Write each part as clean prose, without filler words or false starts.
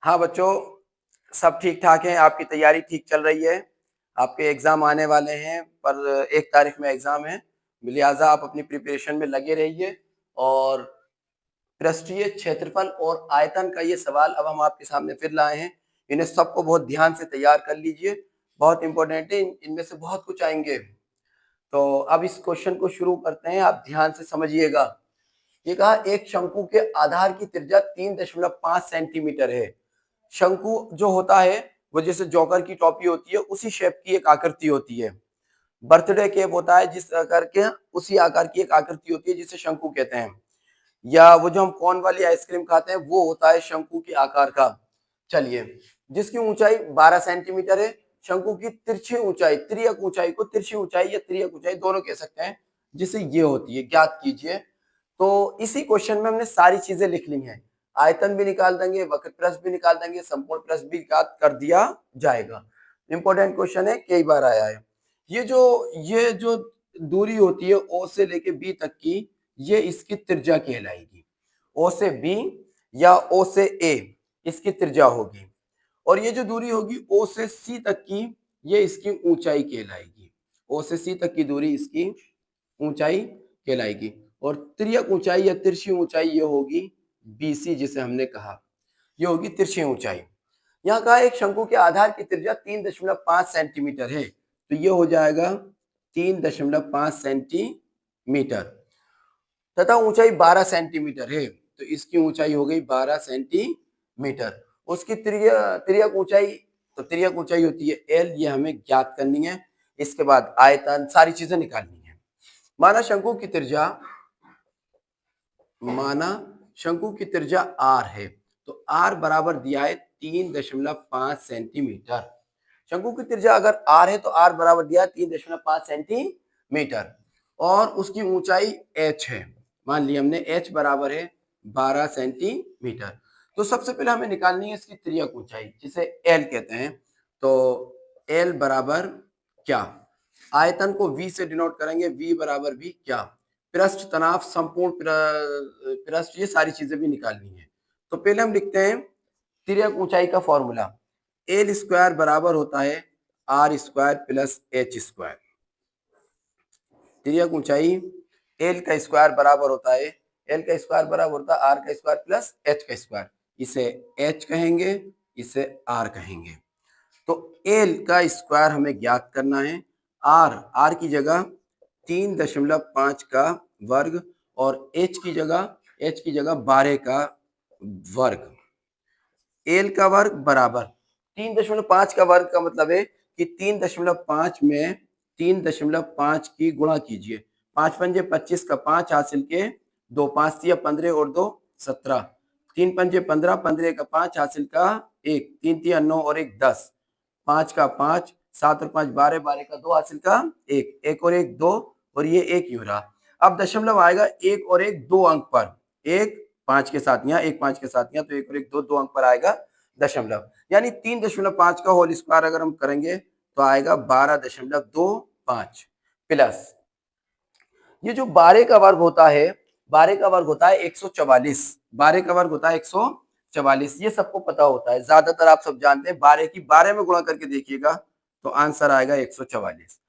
हाँ बच्चों, सब ठीक ठाक है। आपकी तैयारी ठीक चल रही है। आपके एग्जाम आने वाले हैं, पर 1 तारीख में एग्जाम है। लिहाजा आप अपनी प्रिपरेशन में लगे रहिए। और पृष्ठीय क्षेत्रफल और आयतन का ये सवाल अब हम आपके सामने फिर लाए हैं। इन्हें सबको बहुत ध्यान से तैयार कर लीजिए, बहुत इंपॉर्टेंट है। इनमें से बहुत कुछ आएंगे। तो अब इस क्वेश्चन को शुरू करते हैं, आप ध्यान से समझिएगा। ये कहा एक शंकु के आधार की त्रिज्या 3.5 सेंटीमीटर है। शंकु जो होता है वो जैसे जोकर की टोपी होती है, उसी शेप की एक आकृति होती है। बर्थडे केक होता है जिस आकार के, उसी आकार की एक आकृति होती है जिसे शंकु कहते हैं। या वो जो हम कॉर्न वाली आइसक्रीम खाते हैं वो होता है शंकु के आकार का। चलिए, जिसकी ऊंचाई 12 सेंटीमीटर है। शंकु की तिरछी ऊंचाई, तिर्यक ऊंचाई को तिरछी ऊंचाई या तिर्यक ऊंचाई दोनों कह सकते हैं, जिसे ये होती है, ज्ञात कीजिए। तो इसी क्वेश्चन में हमने सारी चीजें लिख ली हैं। आयतन भी निकाल देंगे, वक्र प्रस्थ भी निकाल देंगे, संपूर्ण प्रस्थ भी ज्ञात कर दिया जाएगा। इंपॉर्टेंट क्वेश्चन है, कई बार आया है। ये जो दूरी होती है ओ से लेके बी तक की, ये इसकी त्रिज्या कहलाएगी। ओ से बी या ओ से ए इसकी त्रिज्या होगी। और ये जो दूरी होगी ओ से सी तक की, ये इसकी ऊंचाई कहलाएगी। ओ से सी तक की दूरी इसकी ऊंचाई कहलाएगी। और तिर्यक ऊंचाई या तिरछी ऊंचाई ये होगी बीसी, जिसे हमने कहा ये होगी तिरछी ऊंचाई। यहाँ कहा एक शंकु के आधार की त्रिज्या 3.5 सेंटीमीटर है, तो ये हो जाएगा 3.5 सेंटीमीटर। तथा ऊंचाई 12 सेंटीमीटर है, तो इसकी ऊंचाई हो गई 12 सेंटीमीटर। उसकी तिर्यक ऊंचाई, तो तिर्यक ऊंचाई होती है एल, ये हमें ज्ञात करनी है। इसके बाद आयतन, सारी चीजें निकालनी है। माना शंकु की त्रिज्या, माना शंकु की त्रिज्या आर है, तो आर बराबर दिया है 3.5 सेंटीमीटर। शंकु की त्रिज्या अगर आर है तो आर बराबर दिया है 3.5 सेंटीमीटर। और उसकी ऊंचाई एच है, मान लिया हमने एच बराबर है 12 सेंटीमीटर। तो सबसे पहले हमें निकालनी है इसकी तिर्यक ऊंचाई, जिसे एल कहते हैं। तो एल बराबर क्या, आयतन को v से डिनोट करेंगे, v बराबर v क्या, पृष्ठ तनाव, संपूर्ण पृष्ठ, ये सारी चीजें भी निकालनी है। तो पहले हम लिखते हैं तिर्यक ऊंचाई का फॉर्मूला। एल स्क्वायर बराबर होता है R square plus H square. तिर्यक ऊंचाई एल का स्क्वायर बराबर होता है, एल का स्क्वायर बराबर होता है आर का स्क्वायर प्लस एच का स्क्वायर। इसे एच कहेंगे, इसे आर कहेंगे। तो एल का स्क्वायर हमें ज्ञात करना है। आर की जगह 3.5 का वर्ग, और एच की जगह 12 का वर्ग। एल का वर्ग बराबर 3.5 का वर्ग का मतलब है कि 3.5 में 3.5 की गुणा कीजिए। 5 पंजे 25 का 5 हासिल के 2, 5 तिया 15 और 2 17, 3 पंजे 15, 15 का 5 हासिल का 1, 3 तिया 9 और 1 10, 5 का 5, 7 और 5 12, 12 का 2 हासिल का 1, 1 और 1 2, और ये 1 ही हो रहा। अब दशमलव आएगा 1 और 1 2 अंक पर, 1 5 के साथ यहाँ, 1 5 के साथ यहाँ, तो 1 और 1 2 2 अंक पर आएगा दशमलव। यानी 3.5 का होल स्क्वायर अगर हम करेंगे तो आएगा 12.25 प्लस ये जो 12 का वर्ग होता है, 12 का वर्ग होता है 144, 12 का वर्ग होता है 144। ये सबको पता होता है, ज्यादातर आप सब जानते हैं। 12 की 12 में गुणा करके देखिएगा तो आंसर आएगा 144।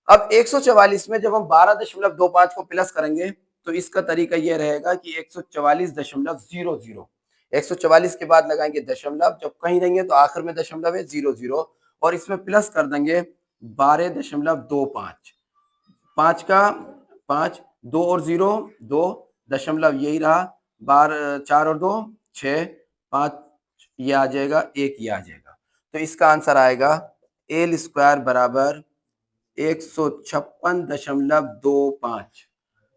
अब 144 में जब हम 12.25 को प्लस करेंगे तो इसका तरीका यह रहेगा कि 144.00, 144 के बाद लगाएंगे दशमलव, जब कहीं देंगे तो आखिर में दशमलव है 00, और इसमें प्लस कर देंगे 12.25, 5 का 5, 2 और 0 2, दशमलव यही रहा, 12 4 और 2 6, 5 ये आ जाएगा, 1 ये आ जाएगा। तो इसका आंसर आएगा एल स्क्वायर बराबर 156.25,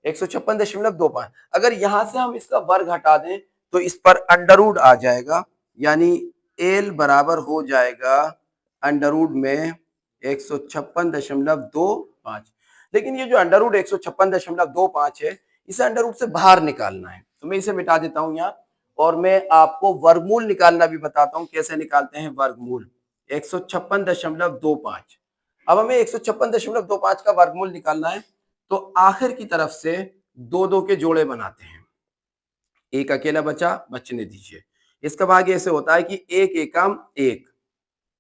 156.25। अगर यहां से हम इसका वर्ग हटा दें तो इस पर अंडरवुड आ जाएगा, यानी एल बराबर हो जाएगा अंडरवुड में 156.25। लेकिन ये जो अंडरवुड 156.25 है, इसे अंडरवुड से बाहर निकालना है, तो मैं इसे मिटा देता हूं यहाँ। और मैं आपको वर्गमूल निकालना भी बताता हूं, कैसे निकालते हैं वर्गमूल। 156.25, अब हमें 156.25 का वर्गमूल निकालना है, तो आखिर की तरफ से 2 2 के जोड़े बनाते हैं। एक अकेला बचा, बचने दीजिए। इसका भाग ऐसे होता है कि एक एकम एक,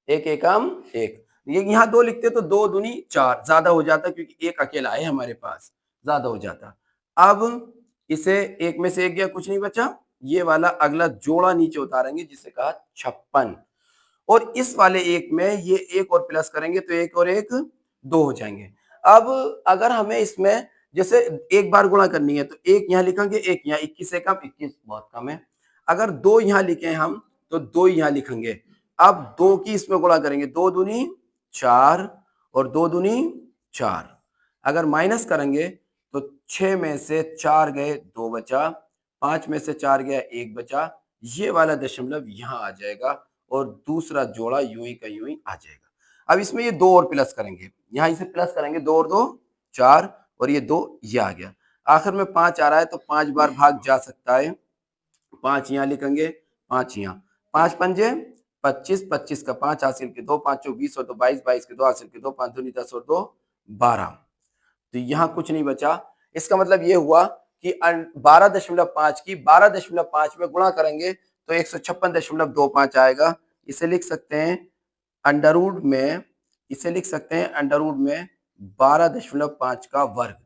एक एकम एक। ये यहाँ दो लिखते तो दो दूनी चार, ज्यादा हो जाता क्योंकि एक अकेला है हमारे पास, ज्यादा हो जाता। अब इसे एक में से एक गया, कुछ नहीं बचा। ये वाला अगला जोड़ा नीचे उतारेंगे जिसे कहा 56, और इस वाले एक में ये एक और प्लस करेंगे तो एक और एक दो हो जाएंगे। अब अगर हमें इसमें जैसे एक बार गुणा करनी है तो एक यहाँ लिखेंगे, एक यहाँ, 21 से कम, 21 बहुत कम है। अगर दो यहाँ लिखे हम तो दो यहाँ लिखेंगे। अब दो की इसमें गुणा करेंगे, दो दूनी चार और दो दूनी चार। अगर माइनस करेंगे तो 6 में से 4 गए, 2 बचा, 5 में से 4 गया, 1 बचा। ये वाला दशमलव यहाँ आ जाएगा और दूसरा जोड़ा यूं ही का यूं ही आ जाएगा। अब इसमें ये दो और प्लस करेंगे, यहाँ इसे प्लस करेंगे, दो और दो चार, और ये दो ये आ गया। आखिर में 5 आ रहा है तो 5 बार भाग जा सकता है। 5 यहाँ लिखेंगे, 5 यहाँ, 5 पंजे 25, 25 का 5 हासिल के 2, 5 20 और 2 22, 22 के 2 हासिल के 2, 5 दूनी 10 और 2 12। तो यहाँ कुछ नहीं बचा। इसका मतलब ये हुआ कि 12.5 की 12.5 में गुणा करेंगे तो 156.25 आएगा। इसे लिख सकते हैं अंडर रूट में, इसे लिख सकते हैं अंडर रूट में 12.5 का वर्ग।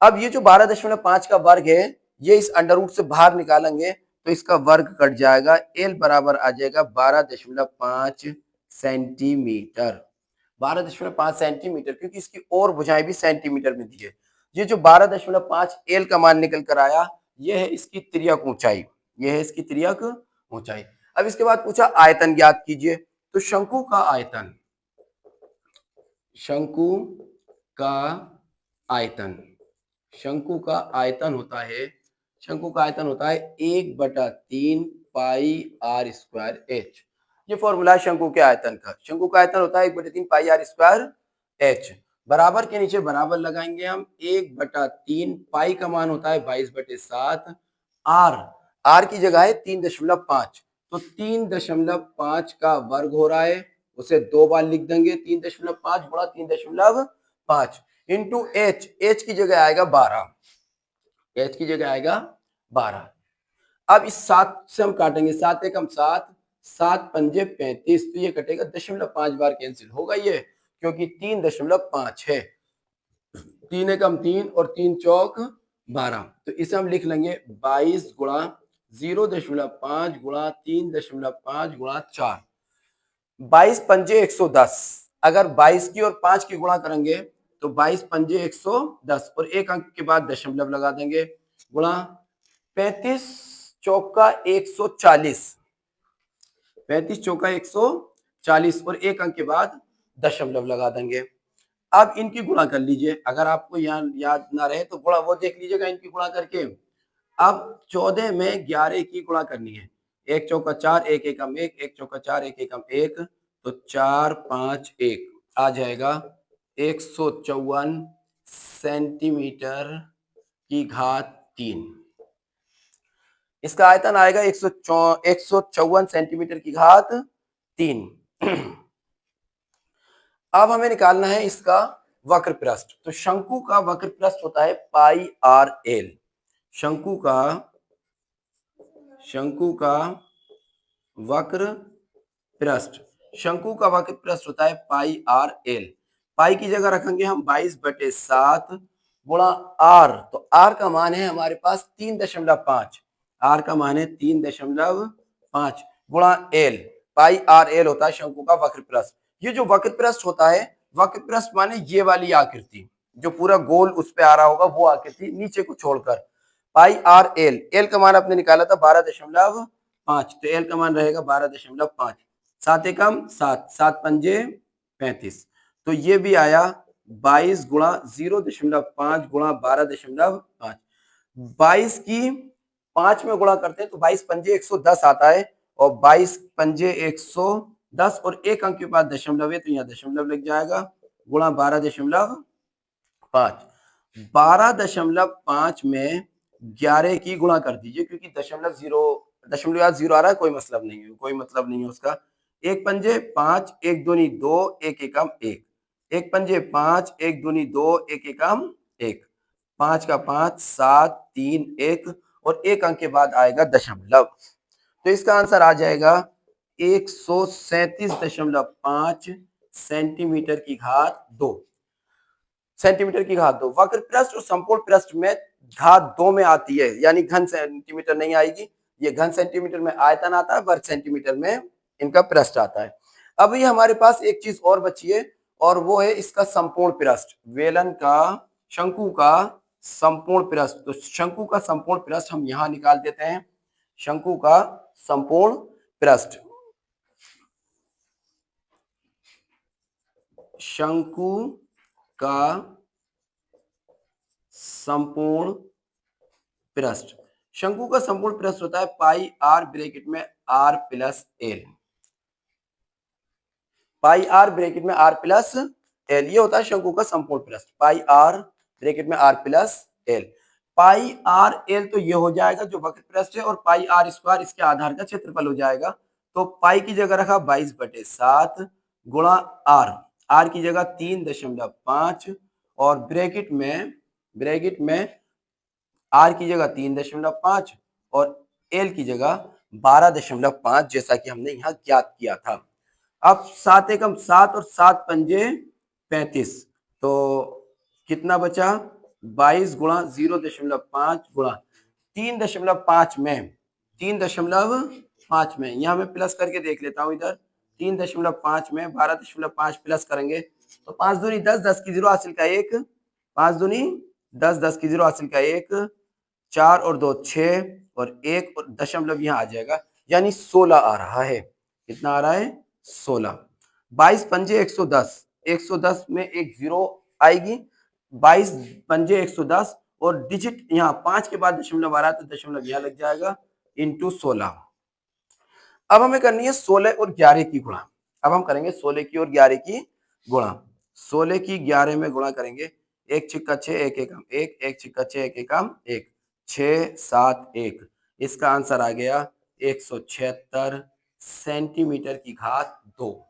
अब ये जो 12.5 का वर्ग है ये इस अंडर रूट से बाहर निकालेंगे तो इसका वर्ग कट जाएगा, एल बराबर आ जाएगा 12.5 सेंटीमीटर। 12.5 सेंटीमीटर, क्योंकि इसकी और भुजाएं भी सेंटीमीटर में दी है। ये जो 12.5 एल का मान निकल कर आया, ये है इसकी तिर्यक ऊंचाई, ये है इसकी तिर्यक ऊंचाई। अब इसके बाद पूछा आयतन ज्ञात कीजिए, तो शंकु का आयतन, शंकु का आयतन, शंकु का आयतन होता है, शंकु का आयतन होता है 1/3 पाई आर स्क्वायर एच। ये फॉर्मूला है शंकु के आयतन का। शंकु का आयतन होता है 1/3 पाई आर स्क्वायर एच। बराबर के नीचे बराबर लगाएंगे हम, 1/3 पाई का मान होता है 22/7, आर की जगह है 3.5, तो 3.5 का वर्ग हो रहा है, उसे दो बार लिख देंगे, 3.5 गुणा 3.5 इंटू एच, एच की जगह आएगा 12, एच की जगह आएगा 12। अब इस 7 से हम काटेंगे, 7 एकम 7, 7 पंजे 35, तो ये कटेगा 0.5 बार कैंसिल होगा ये, क्योंकि 3.5 है। 3 एकम 3 और 3 चौक 12, तो इसे हम लिख लेंगे 22 गुणा 0.5 गुणा 3.5 गुणा 4, 22 पंजे 110। अगर 22 की और 5 की गुणा करेंगे तो 22 पंजे 110 और एक अंक के बाद दशमलव लगा देंगे, गुणा 35 चौका 140, 35 चौका 140 और एक अंक के बाद दशमलव लगा देंगे। अब इनकी गुणा कर लीजिए, अगर आपको यहाँ याद ना रहे तो गुणा वो देख लीजिएगा इनकी गुणा करके। अब 14 में 11 की गुणा करनी है, 1 चौका 4, 1 एकम 1, 1 चौका 4, 1 एकम 1, तो 4 5 1 आ जाएगा 154 सेंटीमीटर की घात 3। इसका आयतन आएगा 154 सेंटीमीटर की घात 3। अब हमें निकालना है इसका वक्र पृष्ठ, तो शंकु का वक्र पृष्ठ होता है पाई आर एल। शंकु का वक्र पृष्ठ, शंकु का वक्र पृष्ठ होता है पाई आर एल। पाई की जगह रखेंगे हम 22/7 गुणा आर, तो आर का मान है हमारे पास 3.5, आर का मान है 3.5 गुणा एल, पाई आर एल होता है शंकु का वक्र पृष्ठ। ये जो वक्र पृष्ठ होता है, वक्र पृष्ठ माने ये वाली आकृति जो पूरा गोल उस पे आ रहा होगा, वो आकृति नीचे को छोड़कर, पाई आर एल, एल का मान आपने निकाला था 12.5, तो एल का मान रहेगा 12.5, 7 एकम 7, 7 पंजे 35, तो ये भी आया 22 गुणा 0.5 गुणा 12.5। 22 की 5 में गुणा करते हैं तो 22 पंजे 110 आता है, और 22 पंजे 110 और एक अंक के बाद दशमलव है तो यहाँ दशमलव लग जाएगा, गुणा 12.5। 12.5 में 11 की गुणा कर दीजिए, क्योंकि दशमलव याद जीरो आ रहा है, कोई मतलब नहीं है, कोई मतलब नहीं है उसका। एक पंजे 5, एक दूनी 2, एक एकम 1, एक पंजे 5, एक दूनी 2, एक एकम 1, 5 का 5, 7 3 1 और एक अंक के बाद आएगा दशमलव। तो इसका आंसर आ जाएगा 137.5 सेंटीमीटर की घात 2 सेंटीमीटर की घात 2। वक्र पृष्ठ और संपूर्ण पृष्ठ में घात 2 में आती है, यानी घन सेंटीमीटर नहीं आएगी। ये घन सेंटीमीटर में आयतन आता है, वर्ग सेंटीमीटर में इनका पृष्ठ आता है। अब ये हमारे पास एक चीज और बची है, और वो है इसका संपूर्ण पृष्ठ, वेलन का, शंकु का संपूर्ण पृष्ठ। तो शंकु का संपूर्ण पृष्ठ हम यहां निकाल देते हैं। शंकु का संपूर्ण पृष्ठ, शंकु का संपूर्ण पृष्ठ, शंकु का संपूर्ण पृष्ठ होता है पाई आर ब्रैकेट में r plus l, pi r bracket में आर प्लस एल, ये होता है शंकु का संपूर्ण पृष्ठ, पाई आर ब्रैकेट में r plus l. Pi r l तो ये हो जाएगा जो वक्र पृष्ठ है, और पाई आर स्क्वायर इसके आधार का क्षेत्रफल हो जाएगा। तो पाई की जगह रखा 22/7 गुणा आर, आर की जगह 3.5, और ब्रैकेट में आर की जगह 3.5 और एल की जगह 12.5, जैसा कि हमने यहाँ ज्ञात किया था। अब 7 एकम 7 और 7 पंजे 35, तो कितना बचा? 22 गुणा 0.5 गुणा 3.5 में, 3.5 में, यहाँ मैं प्लस करके देख लेता हूँ। इधर 3.5 में 12.5 प्लस करेंगे तो 5 दूनी 10, 10 की 0 हासिल का 1, 5 दूनी 10, 10 की 0 हासिल का 1, 4 और 2 6, और 1 और दशमलव यहाँ आ जाएगा, यानी 16 आ रहा है। कितना आ रहा है? 16। 22 पंजे 110, 110 में एक 0 आएगी, 22 पंजे 110, और डिजिट यहाँ 5 के बाद दशमलव आ रहा है तो दशमलव यहाँ लग जाएगा, इंटू 16। अब हमें करनी है 16 और 11 की गुणा। अब हम करेंगे 16 की और 11 की गुणा। 16 की 11 में गुणा करेंगे, 1 छिक्का 6, 1 एकम 1, 1 छिक्का 6, 1 एकम 1, 6 7 1। इसका आंसर आ गया 176 सेंटीमीटर की घात 2।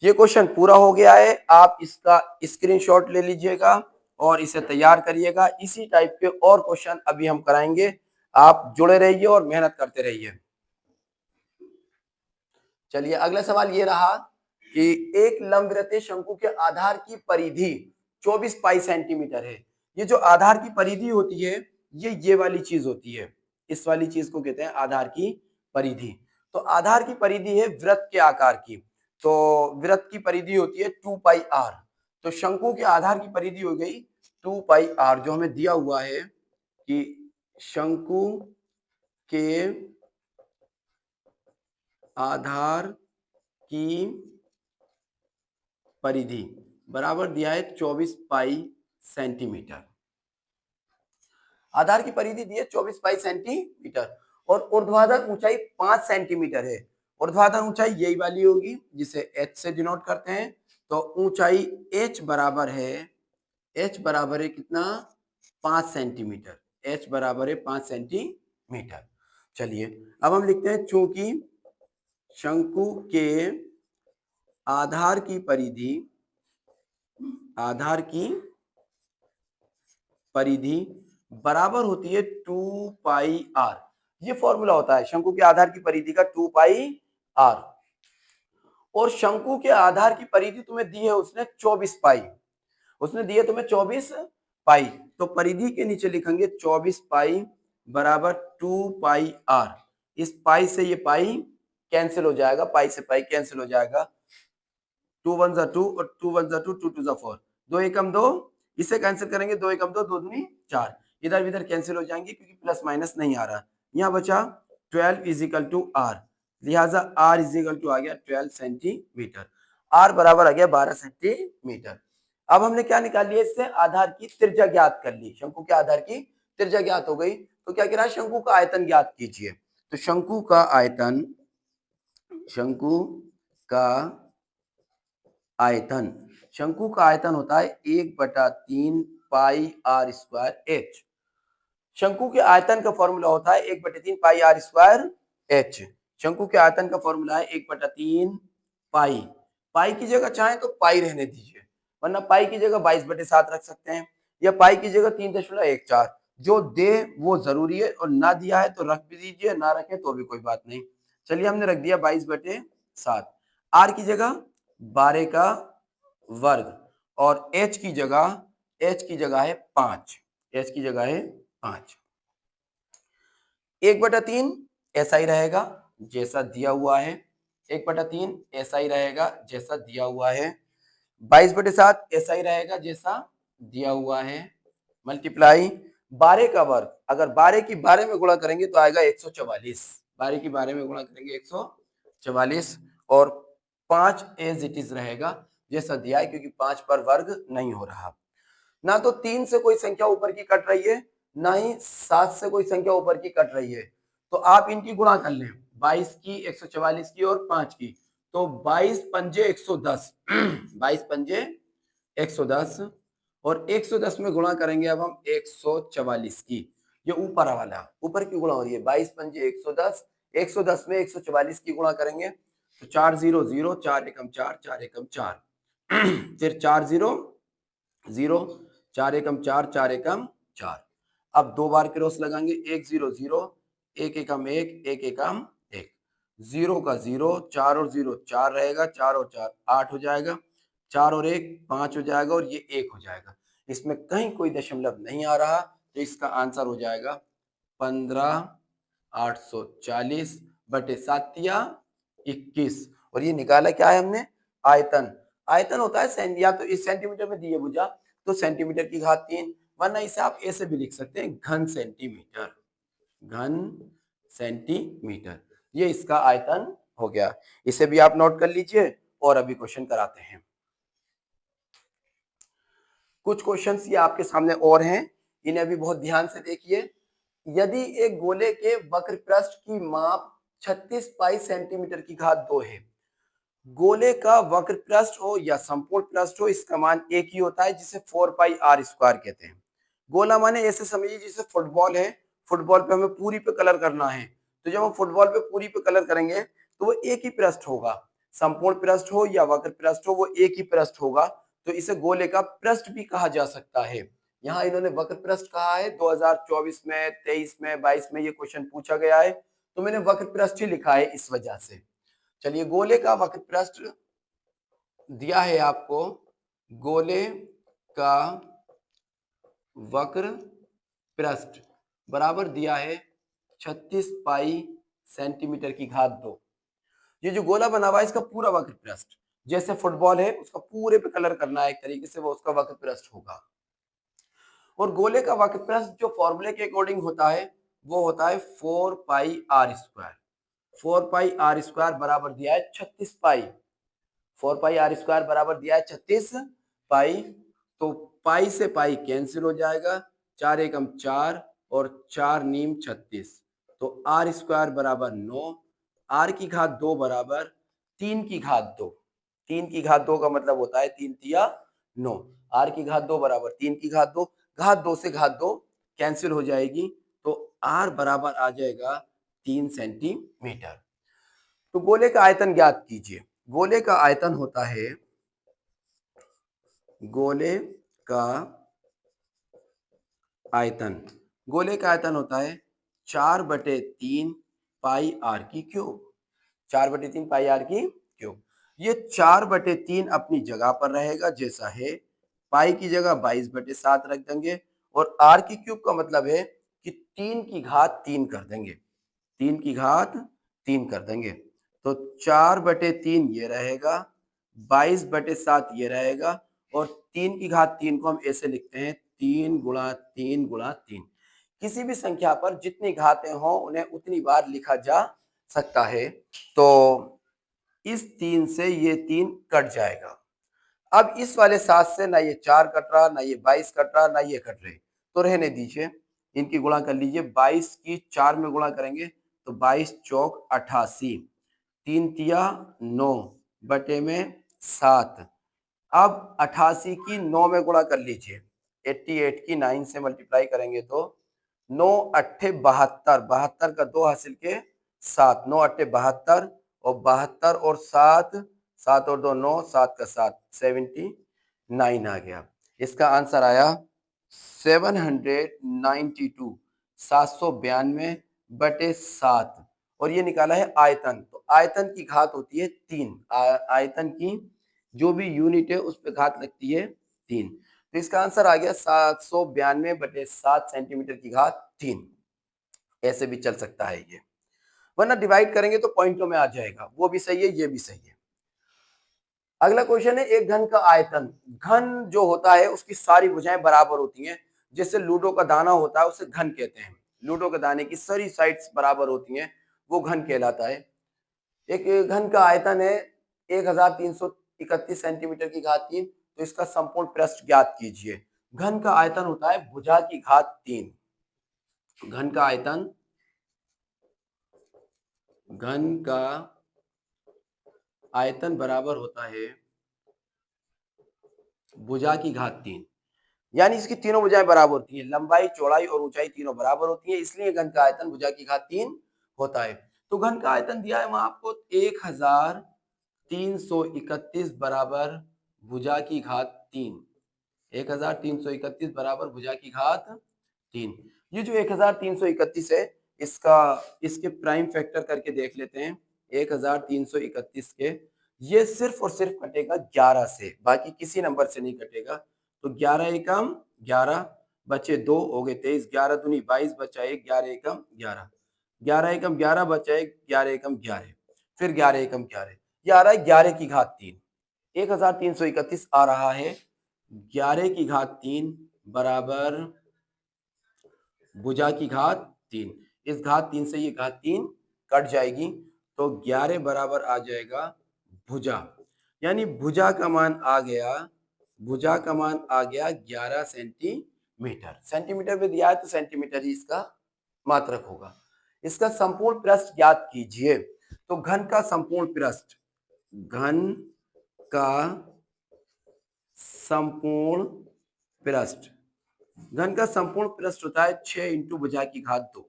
ये क्वेश्चन पूरा हो गया है। आप इसका स्क्रीनशॉट ले लीजिएगा और इसे तैयार करिएगा। इसी टाइप के और क्वेश्चन अभी हम कराएंगे। आप जुड़े रहिए और मेहनत करते रहिए। चलिए अगला सवाल ये रहा कि एक लंबवृत्तीय शंकु के आधार की परिधि 24 पाई सेंटीमीटर है। ये जो आधार की परिधि होती है, ये वाली चीज होती है। इस वाली चीज को कहते हैं आधार की परिधि। तो आधार की परिधि है वृत्त के आकार की। तो वृत्त की परिधि होती है 2 पाई आर। तो शंकु के आधार की परिधि हो गई 2 पाई आर, जो हमें दिया हुआ है कि शंकु के आधार की परिधि बराबर दिया है 24 पाई सेंटीमीटर। आधार की परिधि दी है 24 पाई सेंटीमीटर, और ऊर्ध्वाधर ऊंचाई 5 सेंटीमीटर है। ऊर्ध्वाधर ऊंचाई यही वाली होगी जिसे h से डिनोट करते हैं। तो ऊंचाई h बराबर है कितना? 5 सेंटीमीटर। h बराबर है 5 सेंटीमीटर। चलिए अब हम लिखते हैं, चूंकि शंकु के आधार की परिधि बराबर होती है 2 पाई आर। ये फॉर्मूला होता है शंकु के आधार की परिधि का, 2 पाई आर। और शंकु के आधार की परिधि तुम्हें दी है उसने 24 पाई, उसने दी है तुम्हें 24 पाई। तो परिधि के नीचे लिखेंगे 24 पाई बराबर 2 पाई आर। इस पाई से ये पाई कैंसिल हो जाएगा, पाई से पाई कैंसिल हो जाएगा। 2 1 2 और 2 1 2, 2 2 4, 2 एकम 2, इसे कैंसिल करेंगे, 2 एकम 2, 2 दूनी 4, इधर इधर कैंसिल हो जाएंगे क्योंकि प्लस माइनस नहीं आ रहा। यहाँ बचा 12 इज इक्वल टू आर, लिहाजा आर इज इक्वल टू आ गया 12 सेंटीमीटर। आर बराबर आ गया 12 सेंटीमीटर। अब हमने क्या निकाल लिया इससे? आधार की त्रिज्या ज्ञात कर ली। शंकु के आधार की त्रिज्या ज्ञात हो गई, तो क्या कह रहा है? शंकु का आयतन ज्ञात कीजिए। तो शंकु का आयतन होता है 1/3 पाई आर स्क्वायर एच। शंकु के आयतन का फॉर्मूला होता है 1/3 पाई आर स्क्वायर एच। शंकु के आयतन का फॉर्मूला है 1/3 पाई। पाई की जगह चाहे तो पाई रहने दीजिए, वरना पाई की जगह 22/7 रख सकते हैं, या पाई की जगह 3.14, जो दे वो जरूरी है, और ना दिया है तो रख भी दीजिए, ना रखें तो भी कोई बात नहीं। चलिए हमने रख दिया 22/7। आर की जगह 12 का वर्ग, और एच की जगह है 5। एच की जगह है 5। 1/3 ऐसा ही रहेगा जैसा दिया हुआ है। 1/3 ऐसा ही रहेगा जैसा दिया हुआ है। 22/7 ऐसा ही रहेगा जैसा दिया हुआ है। मल्टीप्लाई 12 का वर्ग, अगर 12 की 12 में गुणा करेंगे तो आएगा 144। 12 की 12 में गुणा करेंगे 144, और 5 एज इट इज रहेगा जैसा दिया है, क्योंकि 5 पर वर्ग नहीं हो रहा। ना तो 3 से कोई संख्या ऊपर की कट रही है, ना ही 7 से कोई संख्या ऊपर की कट रही है, तो आप इनकी गुणा कर लें, 22 की, 144 की और 5 की, तो 22 पंजे 110। 22 पंजे 110, और 110 में गुणा करेंगे अब हम 144 की। ये ऊपर वाला, ऊपर की गुणा हो रही है, 22 पंजे 110, 110 में 144 की गुणा करेंगे तो 4 0 0, 4 एकम 4, 4 एकम 4, फिर 4 0 0, 4 एकम 4, 4 एकम 4। अब दो बार क्रॉस लगाएंगे, 1 0 0, 1 एकम 1, 1 एकम 1, 0 का 0, 4 और 0 4 रहेगा, 4 और 4 8 हो जाएगा, 4 और 1 5 हो जाएगा, और ये 1 हो जाएगा। इसमें कहीं कोई दशमलव नहीं आ रहा, तो इसका आंसर हो जाएगा 15,840/7 और ये निकाला क्या है हमने, आयतन। आयतन होता है या तो इस सेंटीमीटर में दिए भुजा तो सेंटीमीटर की घात 3, वरना इसे आप ऐसे भी लिख सकते हैं, घन सेंटीमीटर। घन सेंटीमीटर, ये इसका आयतन हो गया। इसे भी आप नोट कर लीजिए, और अभी क्वेश्चन कराते हैं। कुछ क्वेश्चंस ये आपके सामने और हैं, इन्हें अभी बहुत ध्यान से देखिए। यदि एक गोले के वक्र पृष्ठ की माप 36 पाई सेंटीमीटर की घात 2 है, गोले का वक्र पृष्ठ हो या संपूर्ण पृष्ठ हो, इसका मान एक ही होता है, जिसे 4 पाई आर स्क्वायर कहते हैं। गोला माने ऐसे समझिए जैसे फुटबॉल है, फुटबॉल पे हमें पूरी पे कलर करना है, तो जब हम फुटबॉल पे पूरी पे कलर करेंगे तो वो एक ही पृष्ठ होगा, संपूर्ण पृष्ठ हो या वक्र पृष्ठ हो, वो एक ही पृष्ठ होगा, तो इसे गोले का पृष्ठ भी कहा जा सकता है। यहाँ इन्होंने वक्र पृष्ठ कहा है, 2024 में, 23 में, 22 में ये क्वेश्चन पूछा गया है, तो मैंने वक्र पृष्ठ ही लिखा है इस वजह से। चलिए, गोले का वक्र पृष्ठ दिया है आपको, गोले का वक्र पृष्ठ बराबर दिया है 36 पाई सेंटीमीटर की घात 2। ये जो गोला बना हुआ है इसका पूरा वक्र पृष्ठ, जैसे फुटबॉल है उसका पूरे पे कलर करना है एक तरीके से, वो उसका वक्र पृष्ठ होगा। और गोले का वक्र पृष्ठ जो फॉर्मूले के अकॉर्डिंग होता है वो होता है 4 pi R square. 4 pi R square बराबर दिया है 36 पाई। 4 पाई आर स्क्वायर बराबर दिया है 36 पाई, तो पाई से पाई कैंसिल हो जाएगा, 4 एकम 4 और 4 नीम 36, तो आर स्क्वायर बराबर 9, आर की घात 2 बराबर 3 की घात 2। 3 की घात 2 का मतलब होता है 3 तिया 9, आर की घात 2 बराबर 3 की घात 2, घात 2 से घात 2 कैंसिल हो जाएगी, तो आर बराबर आ जाएगा 3 सेंटीमीटर। तो गोले का आयतन ज्ञात कीजिए। गोले का आयतन होता है, गोले का आयतन, गोले का आयतन होता है 4/3 पाई आर की क्यूब। 4/3 पाई आर की क्यूब। ये 4/3 अपनी जगह पर रहेगा जैसा है, पाई की जगह 22/7 रख देंगे, और आर की क्यूब का मतलब है कि 3 की घात 3 कर देंगे, 3 की घात 3 कर देंगे, तो 4/3 ये रहेगा, 22/7 ये रहेगा, और 3 की घात 3 को हम ऐसे लिखते हैं 3 गुणा 3 गुणा 3। किसी भी संख्या पर जितनी घातें हों उन्हें उतनी बार लिखा जा सकता है, तो इस 3 से ये 3 कट जाएगा। अब इस वाले 7 से ना ये 4 कट रहा, ना ये 22 कट रहा, ना ये कट रहे, तो रहने दीजिए, इनकी गुणा कर लीजिए। 22 की 4 में गुणा करेंगे तो 22 चौक 88, 3 तिया 9 बटे में 7। अब 88 की 9 में गुणा कर लीजिए, 88 की 9 से मल्टीप्लाई करेंगे तो 9 अट्ठे 72, 72 का 2 हासिल के 7, 9 अट्ठे 72, और 72 और 7, 7 और 2 9, 7 का 7, 79 आ गया। इसका आंसर आया 792 792/7 और ये निकाला है आयतन। तो आयतन की घात होती है 3। आयतन की जो भी यूनिट है उस पे घात लगती है 3। तो इसका आंसर आ गया 792/7 सेंटीमीटर की घात 3। ऐसे भी चल सकता है ये, वरना डिवाइड करेंगे तो पॉइंटों में आ जाएगा। वो भी सही है, ये भी सही है। अगला क्वेश्चन है एक घन का आयतन। घन जो होता है उसकी सारी भुजाएं बराबर होती हैं। जैसे लूडो का दाना होता है उसे घन कहते हैं। लूडो के दाने की सारी साइड्स बराबर होती हैं, वो घन कहलाता है। एक घन का आयतन है 1331 सेंटीमीटर की घात 3। तो इसका संपूर्ण पृष्ठ ज्ञात कीजिए। घन का आयतन होता है भुजा की घात 3। घन का आयतन, घन का आयतन बराबर होता है भुजा की घात 3। यानी इसकी तीनों भुजाएं बराबर होती हैं, लंबाई चौड़ाई और ऊंचाई तीनों बराबर होती हैं, इसलिए घन का आयतन भुजा की घात 3 होता है। तो घन का आयतन दिया है वहां आपको 1331 बराबर भुजा की घात 3। 1331 बराबर भुजा की घात 3। ये जो 1331 है इसका, इसके प्राइम फैक्टर करके देख लेते हैं। 1331 के ये सिर्फ और सिर्फ कटेगा 11 से, बाकी किसी नंबर से नहीं कटेगा। तो 11 एकम 11 बचे 2 हो गए 23, 11 दूनी 22 बचा 1, 11 एकम 11, 11 एकम 11 बचा 1, 11 एकम 11, फिर 11 एकम 11, ये आ रहा है 11 की घात 3। 1331 आ रहा है 11 की घात 3 बराबर भुजा की घात 3। इस घात 3 से ये घात 3 कट जाएगी, तो 11 बराबर आ जाएगा भुजा। यानी भुजा का मान आ गया, भुजा का मान आ गया 11 सेंटीमीटर। सेंटीमीटर में दिया है तो सेंटीमीटर ही इसका मात्रक होगा। इसका संपूर्ण पृष्ठ ज्ञात कीजिए। तो घन का संपूर्ण पृष्ठ, घन का संपूर्ण पृष्ठ, घन का संपूर्ण पृष्ठ होता है 6 इंटू भुजा की घात 2।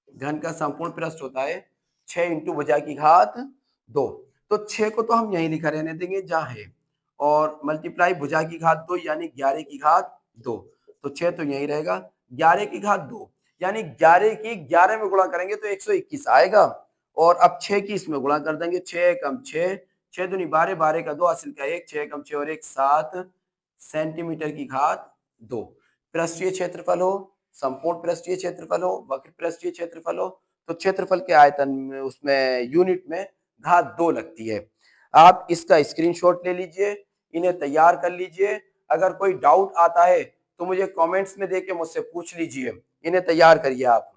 घन का संपूर्ण पृष्ठ होता है 6 इंटू भुजा की घात 2। तो 6 को तो हम यहीं लिखा रहने देंगे जहां है, और मल्टीप्लाई भुजा की घात 2 यानी 11 की घात 2। तो 6 तो यहीं रहेगा, 11 की घात 2 यानी 11 की 11 में गुणा करेंगे तो 121 आएगा। और अब 6 की इसमें गुणा कर देंगे, 6 कम 6, 6 दूनी 12, 12 का 2 हासिल का 1, 6 कम 6 और 1 7 सेंटीमीटर की घात 2। पृष्ठीय क्षेत्रफल हो, संपूर्ण पृष्ठीय क्षेत्रफल हो, वक्र पृष्ठीय क्षेत्रफल हो, तो क्षेत्रफल के आयतन में उसमें यूनिट में घात 2 लगती है। आप इसका स्क्रीनशॉट ले लीजिए, इन्हें तैयार कर लीजिए। अगर कोई डाउट आता है तो मुझे कमेंट्स में देके मुझसे पूछ लीजिए। इन्हें तैयार करिए आप।